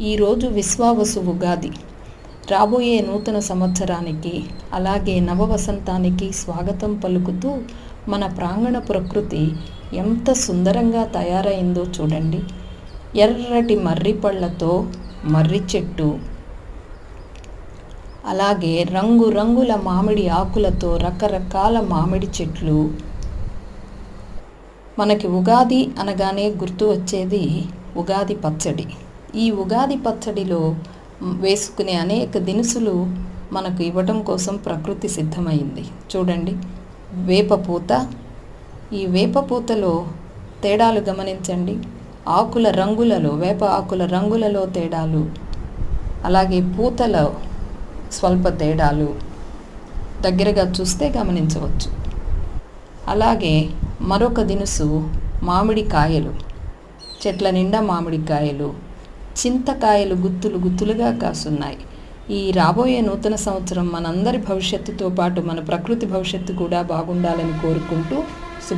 ఈరోజు విశ్వావసు ఉగాది. రాబోయే నూతన సంవత్సరానికి అలాగే నవవసంతానికి స్వాగతం పలుకుతూ మన ప్రాంగణ ప్రకృతి ఎంత సుందరంగా తయారైందో చూడండి. ఎర్రటి మర్రి పళ్ళతో మర్రి చెట్టు, అలాగే రంగురంగుల మామిడి ఆకులతో రకరకాల మామిడి చెట్లు. మనకి ఉగాది అనగానే గుర్తు వచ్చేది ఉగాది పచ్చడి. ఈ ఉగాది పచ్చడిలో వేసుకునే అనేక దినుసులు మనకు ఇవ్వటం కోసం ప్రకృతి సిద్ధమైంది. చూడండి, వేపపూత. ఈ వేపపూతలో తేడాలు గమనించండి. ఆకుల రంగులలో, వేప ఆకుల రంగులలో తేడాలు, అలాగే పూతలో స్వల్ప తేడాలు దగ్గరగా చూస్తే గమనించవచ్చు. అలాగే మరొక దినుసు మామిడికాయలు. చెట్ల నిండా మామిడికాయలు, చింతకాయలు గుత్తులు గుత్తులుగా కాసున్నాయి. ఈ రాబోయే నూతన సంవత్సరం మనందరి భవిష్యత్తుతో పాటు మన ప్రకృతి భవిష్యత్తు కూడా బాగుండాలని కోరుకుంటూ